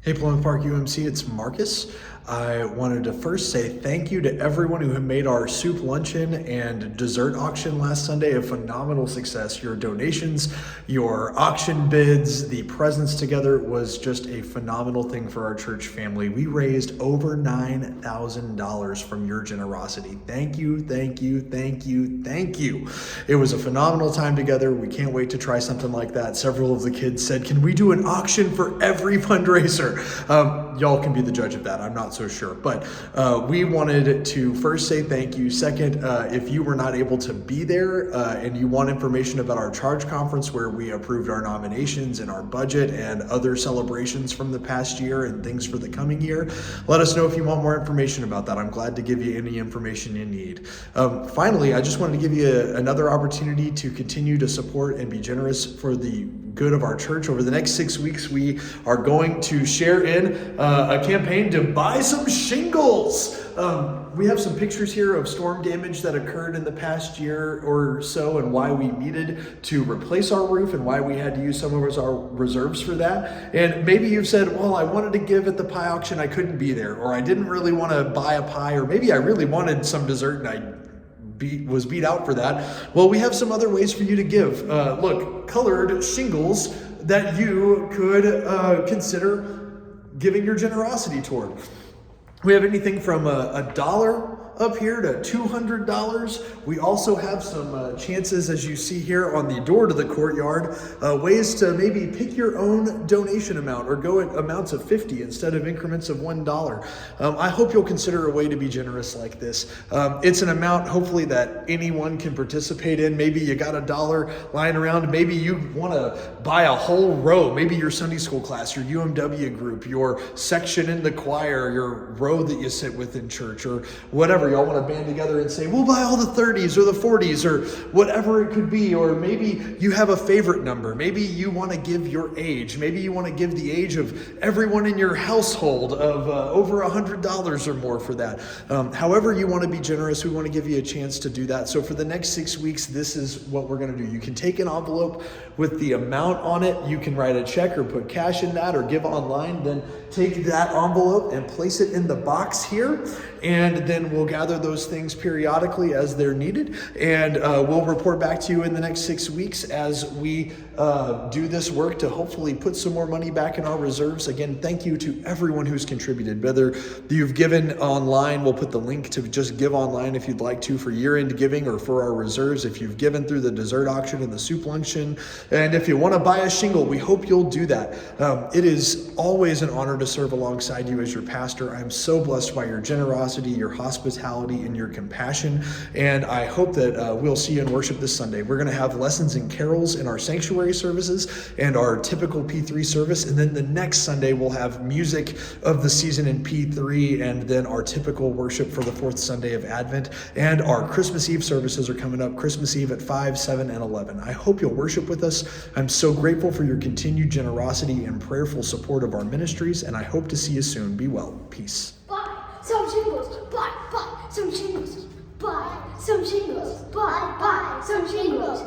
Hey, Plymouth Park UMC, it's Marcus. I wanted to first say thank you to everyone who made our soup luncheon and dessert auction last Sunday a phenomenal success. Your donations, your auction bids, the presents together was just a phenomenal thing for our church family. We raised over $9,000 from your generosity. Thank you, thank you, thank you, thank you. It was a phenomenal time together. We can't wait to try something like that. Several of the kids said, can we do an auction for every fundraiser? Y'all can be the judge of that. I'm not so sure. But we wanted to first say thank you. Second, if you were not able to be there and you want information about our charge conference where we approved our nominations and our budget and other celebrations from the past year and things for the coming year, let us know if you want more information about that. I'm glad to give you any information you need. Finally, I just wanted to give you another opportunity to continue to support and be generous for the good of our church. Over the next 6 weeks, we are going to share in a campaign to buy some shingles. We have some pictures here of storm damage that occurred in the past year or so and why we needed to replace our roof and why we had to use some of our reserves for that. And maybe you've said, well, I wanted to give at the pie auction, I couldn't be there, or I didn't really want to buy a pie, or maybe I really wanted some dessert and I was beat out for that. Well, we have some other ways for you to give. Look, colored shingles that you could consider giving your generosity toward. We have anything from $1 up here to $200. We also have some chances, as you see here on the door to the courtyard, ways to maybe pick your own donation amount or go at amounts of 50 instead of increments of $1. I hope you'll consider a way to be generous like this. It's an amount hopefully that anyone can participate in. Maybe you got $1 lying around. Maybe you want to buy a whole row. Maybe your Sunday school class, your UMW group, your section in the choir, your row that you sit with in church, or whatever. Y'all want to band together and say, we'll buy all the 30s or the 40s or whatever it could be. Or maybe you have a favorite number. Maybe you want to give your age. Maybe you want to give the age of everyone in your household of over $100 or more for that. However you want to be generous, we want to give you a chance to do that. So for the next 6 weeks, this is what we're going to do. You can take an envelope with the amount on it. You can write a check or put cash in that or give online. Then take that envelope and place it in the box here. And then we'll gather those things periodically as they're needed. And we'll report back to you in the next 6 weeks as we do this work to hopefully put some more money back in our reserves. Again, thank you to everyone who's contributed. Whether you've given online, we'll put the link to just give online if you'd like to for year-end giving or for our reserves. If you've given through the dessert auction and the soup luncheon, and if you want to buy a shingle, we hope you'll do that. It is always an honor to serve alongside you as your pastor. I'm so blessed by your generosity, your hospitality, and your compassion. And I hope that we'll see you in worship this Sunday. We're going to have lessons and carols in our sanctuary services and our typical P3 service. And then the next Sunday, we'll have music of the season in P3 and then our typical worship for the fourth Sunday of Advent. And our Christmas Eve services are coming up, Christmas Eve at 5, 7, and 11. I hope you'll worship with us. I'm so grateful for your continued generosity and prayerful support of our ministries, and I hope to see you soon. Be well. Peace. Buy some shingles. Buy some shingles. Buy some shingles. Buy some shingles.